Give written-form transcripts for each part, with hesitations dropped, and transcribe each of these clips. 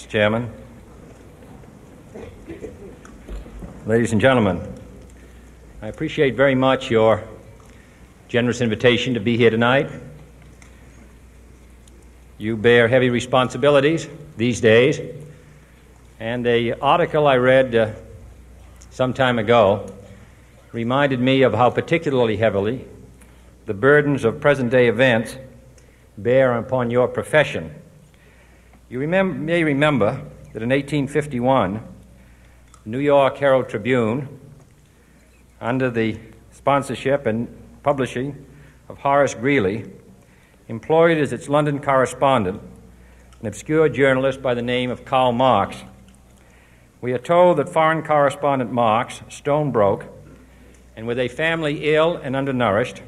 Mr. Chairman, ladies and gentlemen, I appreciate very much your generous invitation to be here tonight. You bear heavy responsibilities these days, and the article I read some time ago reminded me of how particularly heavily the burdens of present-day events bear upon your profession. You may remember that in 1851, the New York Herald Tribune, under the sponsorship and publishing of Horace Greeley, employed as its London correspondent an obscure journalist by the name of Karl Marx. We are told that foreign correspondent Marx, stone broke, and with a family ill and undernourished,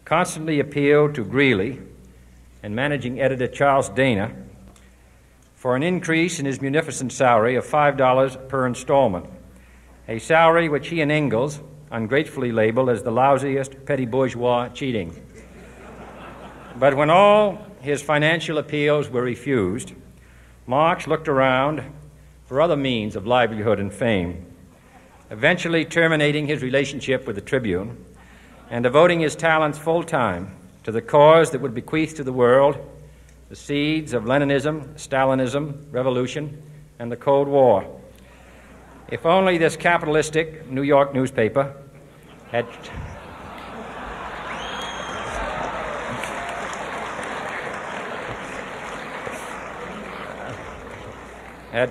constantly appealed to Greeley and managing editor Charles Dana for an increase in his munificent salary of $5 per installment, a salary which he and Ingalls ungratefully labeled as the lousiest petty bourgeois cheating. But when all his financial appeals were refused, Marx looked around for other means of livelihood and fame, eventually terminating his relationship with the Tribune and devoting his talents full-time to the cause that would bequeath to the world the seeds of Leninism, Stalinism, revolution, and the Cold War. If only this capitalistic New York newspaper had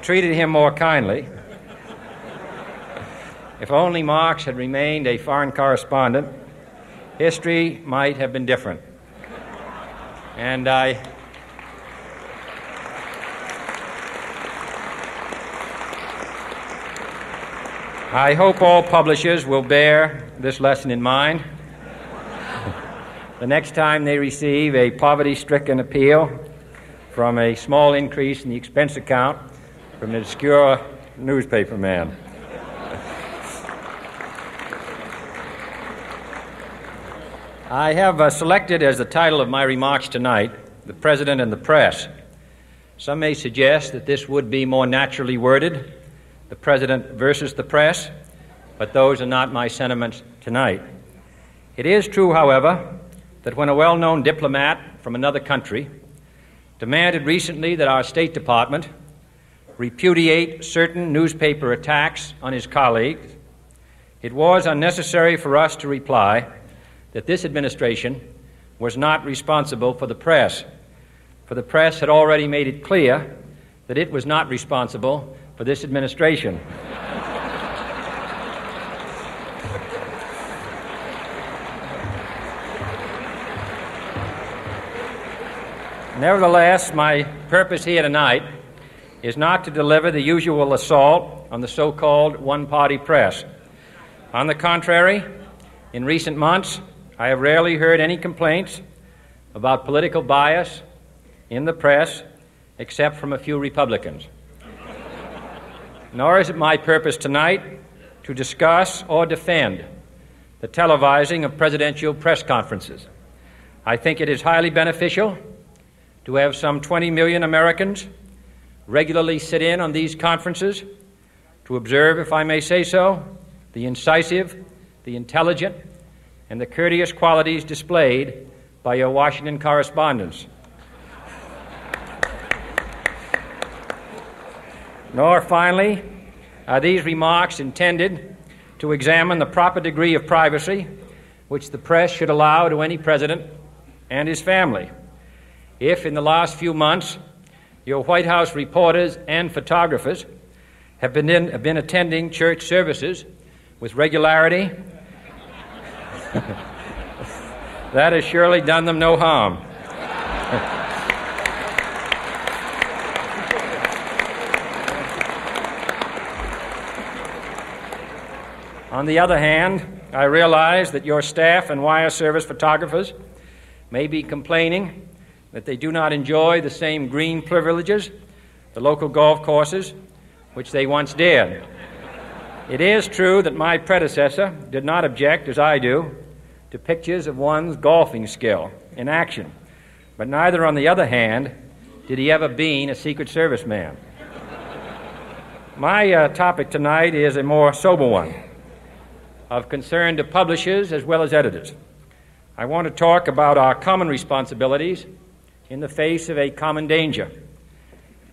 treated him more kindly, if only Marx had remained a foreign correspondent, history might have been different. And I hope all publishers will bear this lesson in mind the next time they receive a poverty-stricken appeal from a small increase in the expense account from an obscure newspaper man. I have selected as the title of my remarks tonight, "The President and the Press." Some may suggest that this would be more naturally worded, "The President versus the Press," but those are not my sentiments tonight. It is true, however, that when a well-known diplomat from another country demanded recently that our State Department repudiate certain newspaper attacks on his colleagues, it was unnecessary for us to reply that this administration was not responsible for the press, for the press had already made it clear that it was not responsible for this administration. Nevertheless, my purpose here tonight is not to deliver the usual assault on the so-called one-party press. On the contrary, in recent months, I have rarely heard any complaints about political bias in the press except from a few Republicans. Nor is it my purpose tonight to discuss or defend the televising of presidential press conferences. I think it is highly beneficial to have some 20 million Americans regularly sit in on these conferences to observe, if I may say so, the incisive, the intelligent, and the courteous qualities displayed by your Washington correspondents. Nor, finally, are these remarks intended to examine the proper degree of privacy which the press should allow to any president and his family. If, in the last few months, your White House reporters and photographers have been attending church services with regularity, that has surely done them no harm. On the other hand, I realize that your staff and wire service photographers may be complaining that they do not enjoy the same green privileges, the local golf courses, which they once did. It is true that my predecessor did not object, as I do, to pictures of one's golfing skill in action, but neither, on the other hand, Did he ever been a Secret Service man? My topic tonight is a more sober one, of concern to publishers as well as editors. I want to talk about our common responsibilities in the face of a common danger.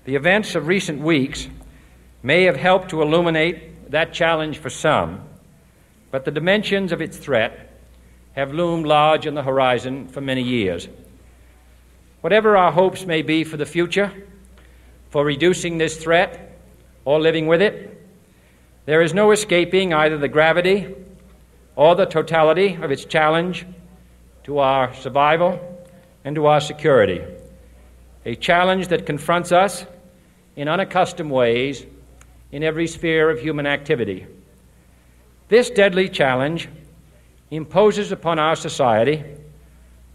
The events of recent weeks may have helped to illuminate that challenge for some, but the dimensions of its threat have loomed large on the horizon for many years. Whatever our hopes may be for the future, for reducing this threat or living with it, there is no escaping either the gravity or the totality of its challenge to our survival and to our security, a challenge that confronts us in unaccustomed ways in every sphere of human activity. This deadly challenge imposes upon our society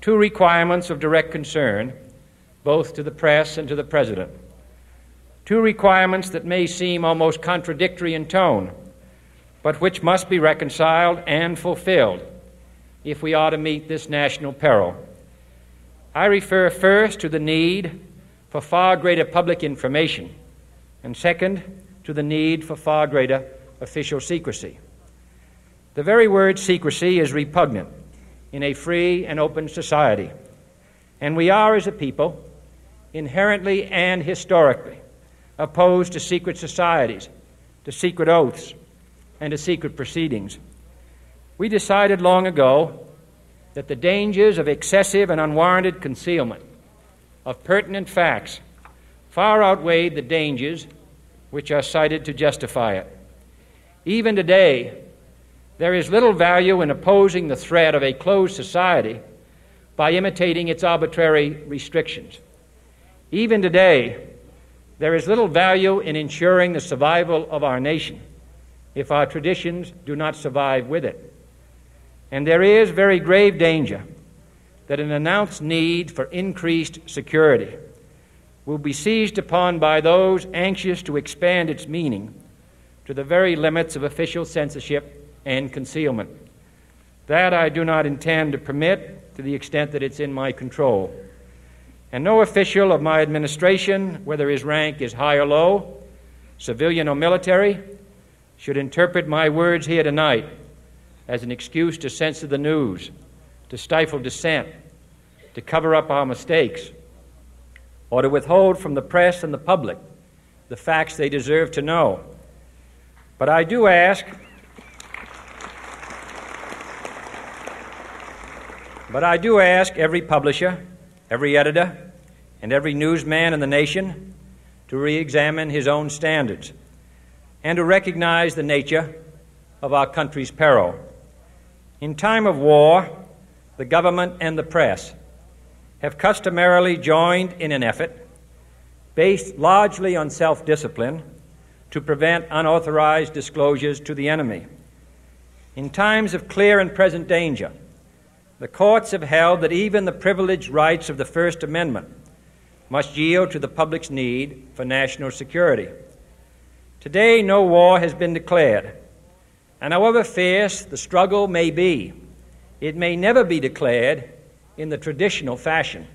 two requirements of direct concern, both to the press and to the President. Two requirements that may seem almost contradictory in tone, but which must be reconciled and fulfilled if we are to meet this national peril. I refer first to the need for far greater public information, and second, to the need for far greater official secrecy. The very word secrecy is repugnant in a free and open society, and we are, as a people, inherently and historically opposed to secret societies, to secret oaths, and to secret proceedings. We decided long ago that the dangers of excessive and unwarranted concealment of pertinent facts far outweighed the dangers which are cited to justify it. Even today, there is little value in opposing the threat of a closed society by imitating its arbitrary restrictions. Even today, there is little value in ensuring the survival of our nation if our traditions do not survive with it. And there is very grave danger that an announced need for increased security will be seized upon by those anxious to expand its meaning to the very limits of official censorship and concealment. That I do not intend to permit to the extent that it's in my control. And no official of my administration, whether his rank is high or low, civilian or military, should interpret my words here tonight as an excuse to censor the news, to stifle dissent, to cover up our mistakes, or to withhold from the press and the public the facts they deserve to know. But I do ask every publisher, every editor, and every newsman in the nation to re-examine his own standards and to recognize the nature of our country's peril. In time of war, the government and the press have customarily joined in an effort based largely on self-discipline to prevent unauthorized disclosures to the enemy. In times of clear and present danger, the courts have held that even the privileged rights of the First Amendment must yield to the public's need for national security. Today, no war has been declared, and however fierce the struggle may be, it may never be declared in the traditional fashion.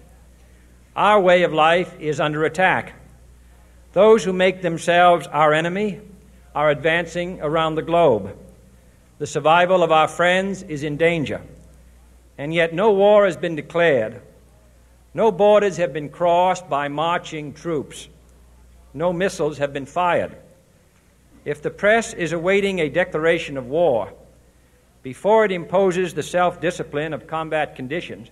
Our way of life is under attack. Those who make themselves our enemy are advancing around the globe. The survival of our friends is in danger. And yet no war has been declared. No borders have been crossed by marching troops. No missiles have been fired. If the press is awaiting a declaration of war before it imposes the self-discipline of combat conditions,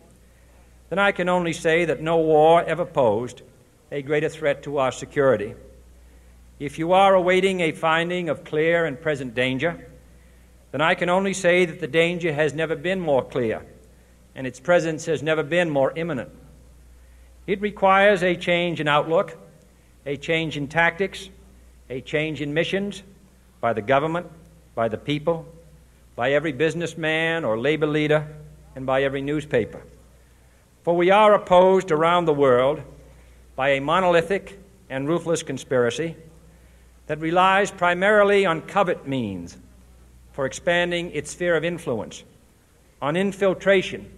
then I can only say that no war ever posed a greater threat to our security. If you are awaiting a finding of clear and present danger, then I can only say that the danger has never been more clear, and its presence has never been more imminent. It requires a change in outlook, a change in tactics, a change in missions by the government, by the people, by every businessman or labor leader, and by every newspaper. For we are opposed around the world by a monolithic and ruthless conspiracy that relies primarily on covert means for expanding its sphere of influence, on infiltration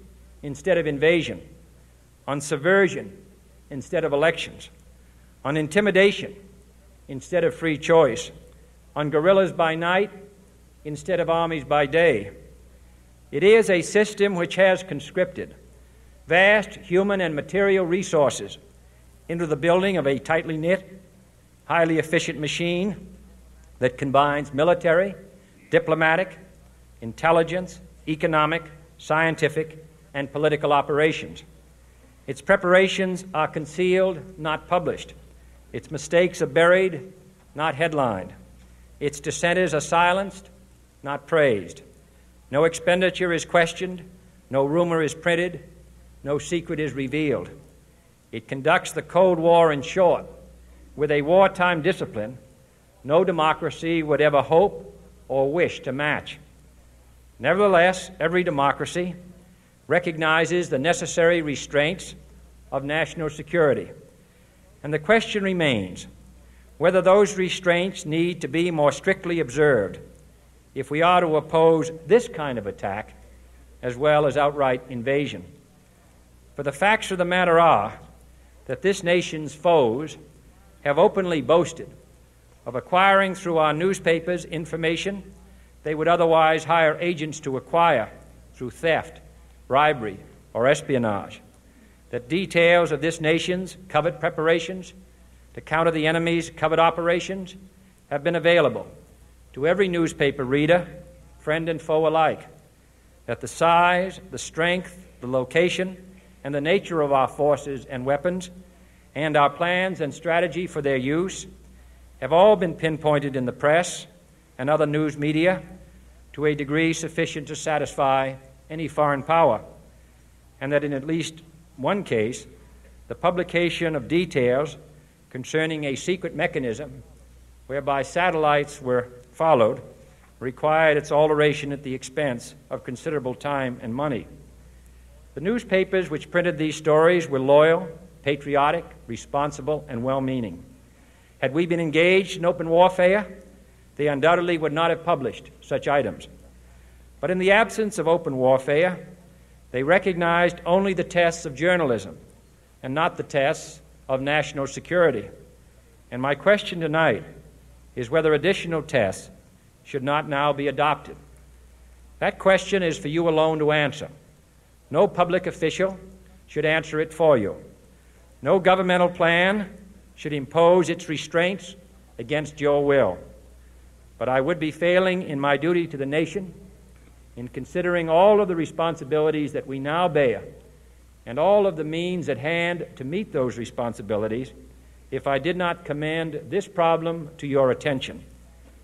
instead of invasion, on subversion instead of elections, on intimidation instead of free choice, on guerrillas by night instead of armies by day. It is a system which has conscripted vast human and material resources into the building of a tightly knit, highly efficient machine that combines military, diplomatic, intelligence, economic, scientific, and political operations. Its preparations are concealed, not published. Its mistakes are buried, not headlined. Its dissenters are silenced, not praised. No expenditure is questioned, no rumor is printed, no secret is revealed. It conducts the Cold War, in short, with a wartime discipline no democracy would ever hope or wish to match. Nevertheless, every democracy recognizes the necessary restraints of national security, and the question remains whether those restraints need to be more strictly observed if we are to oppose this kind of attack as well as outright invasion. For the facts of the matter are that this nation's foes have openly boasted of acquiring through our newspapers information they would otherwise hire agents to acquire through theft, bribery, or espionage, that details of this nation's covert preparations to counter the enemy's covert operations have been available to every newspaper reader, friend and foe alike, that the size, the strength, the location, and the nature of our forces and weapons, and our plans and strategy for their use have all been pinpointed in the press and other news media to a degree sufficient to satisfy any foreign power, and that in at least one case, the publication of details concerning a secret mechanism whereby satellites were followed required its alteration at the expense of considerable time and money. The newspapers which printed these stories were loyal, patriotic, responsible, and well-meaning. Had we been engaged in open warfare, they undoubtedly would not have published such items. But in the absence of open warfare, they recognized only the tests of journalism and not the tests of national security. And my question tonight is whether additional tests should not now be adopted. That question is for you alone to answer. No public official should answer it for you. No governmental plan should impose its restraints against your will. But I would be failing in my duty to the nation in considering all of the responsibilities that we now bear and all of the means at hand to meet those responsibilities if I did not commend this problem to your attention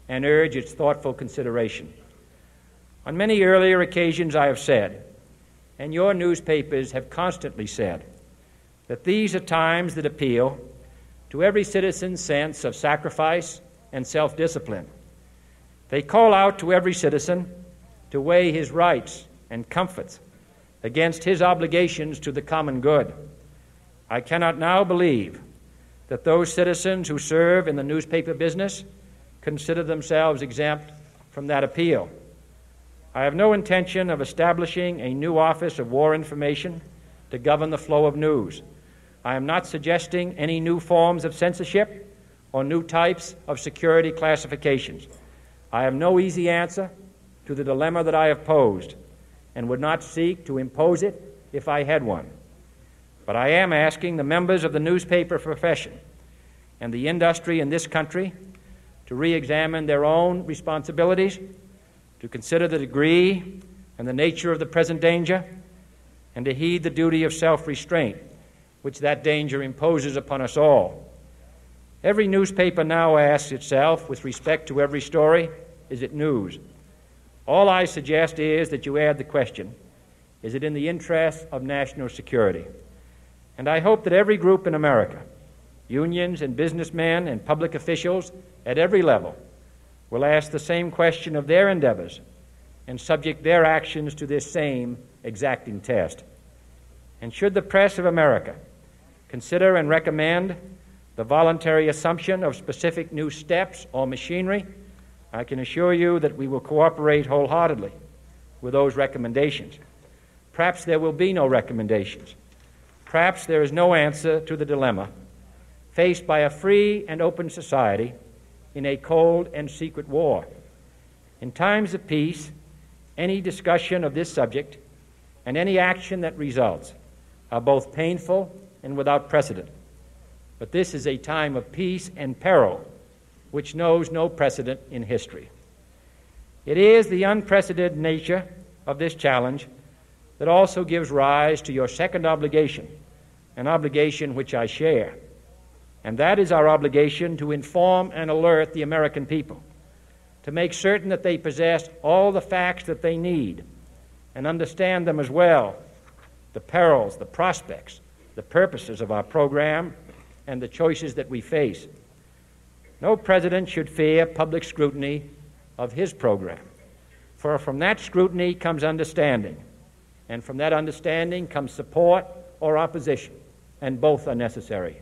and urge its thoughtful consideration. On many earlier occasions I have said, and your newspapers have constantly said, that these are times that appeal to every citizen's sense of sacrifice and self-discipline. They call out to every citizen to weigh his rights and comforts against his obligations to the common good. I cannot now believe that those citizens who serve in the newspaper business consider themselves exempt from that appeal. I have no intention of establishing a new Office of War Information to govern the flow of news. I am not suggesting any new forms of censorship or new types of security classifications. I have no easy answer to the dilemma that I have posed and would not seek to impose it if I had one. But I am asking the members of the newspaper profession and the industry in this country to re-examine their own responsibilities, to consider the degree and the nature of the present danger, and to heed the duty of self-restraint which that danger imposes upon us all. Every newspaper now asks itself, with respect to every story, is it news? All I suggest is that you add the question, is it in the interest of national security? And I hope that every group in America, unions and businessmen and public officials at every level, will ask the same question of their endeavors and subject their actions to this same exacting test. And should the press of America consider and recommend the voluntary assumption of specific new steps or machinery, I can assure you that we will cooperate wholeheartedly with those recommendations. Perhaps there will be no recommendations. Perhaps there is no answer to the dilemma, faced by a free and open society in a cold and secret war. In times of peace, any discussion of this subject and any action that results are both painful and without precedent. But this is a time of peace and peril which knows no precedent in history. It is the unprecedented nature of this challenge that also gives rise to your second obligation, an obligation which I share, and that is our obligation to inform and alert the American people, to make certain that they possess all the facts that they need and understand them as well, the perils, the prospects, the purposes of our program, and the choices that we face. No president should fear public scrutiny of his program, for from that scrutiny comes understanding, and from that understanding comes support or opposition, and both are necessary.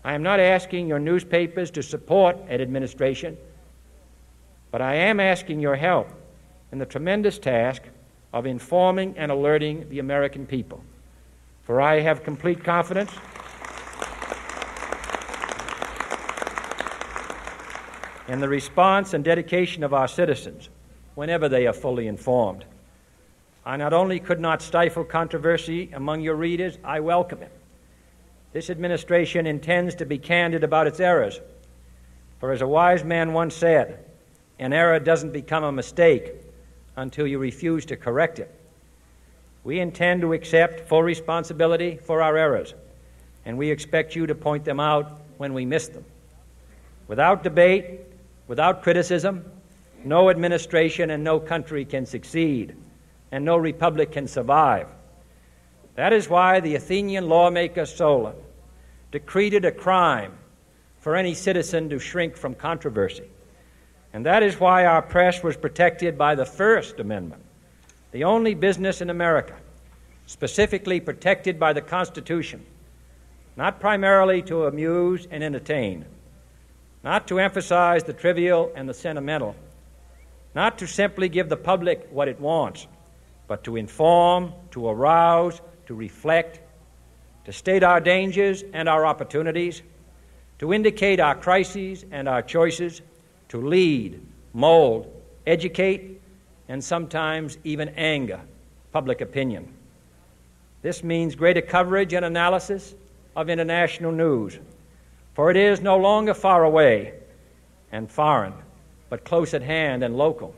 I am not asking your newspapers to support an administration, but I am asking your help in the tremendous task of informing and alerting the American people. For I have complete confidence in the response and dedication of our citizens whenever they are fully informed. I not only could not stifle controversy among your readers, I welcome it. This administration intends to be candid about its errors. For as a wise man once said, an error doesn't become a mistake until you refuse to correct it. We intend to accept full responsibility for our errors, and we expect you to point them out when we miss them. Without debate, without criticism, no administration and no country can succeed, and no republic can survive. That is why the Athenian lawmaker Solon decreed it a crime for any citizen to shrink from controversy. And that is why our press was protected by the First Amendment, the only business in America specifically protected by the Constitution, not primarily to amuse and entertain, not to emphasize the trivial and the sentimental, not to simply give the public what it wants, but to inform, to arouse, to reflect, to state our dangers and our opportunities, to indicate our crises and our choices, to lead, mold, educate, and sometimes even anger public opinion. This means greater coverage and analysis of international news, for it is no longer far away and foreign, but close at hand and local.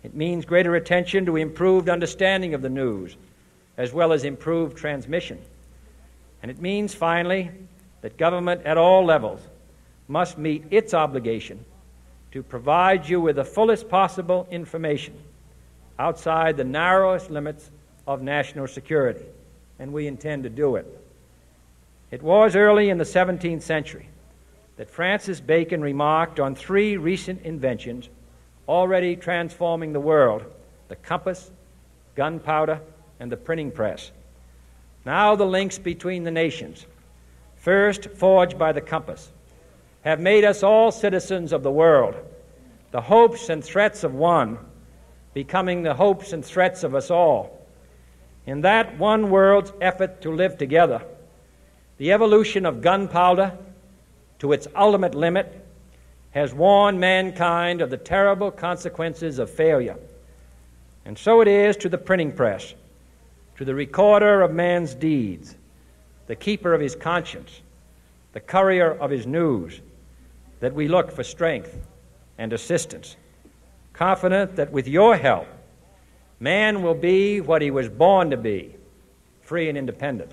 It means greater attention to improved understanding of the news, as well as improved transmission. And it means, finally, that government at all levels must meet its obligation to provide you with the fullest possible information outside the narrowest limits of national security, and we intend to do it. It was early in the 17th century that Francis Bacon remarked on three recent inventions already transforming the world: the compass, gunpowder, and the printing press. Now the links between the nations, first forged by the compass, have made us all citizens of the world, the hopes and threats of one becoming the hopes and threats of us all. In that one world's effort to live together, the evolution of gunpowder to its ultimate limit has warned mankind of the terrible consequences of failure. And so it is to the printing press, to the recorder of man's deeds, the keeper of his conscience, the courier of his news, that we look for strength and assistance, confident that with your help, man will be what he was born to be, free and independent.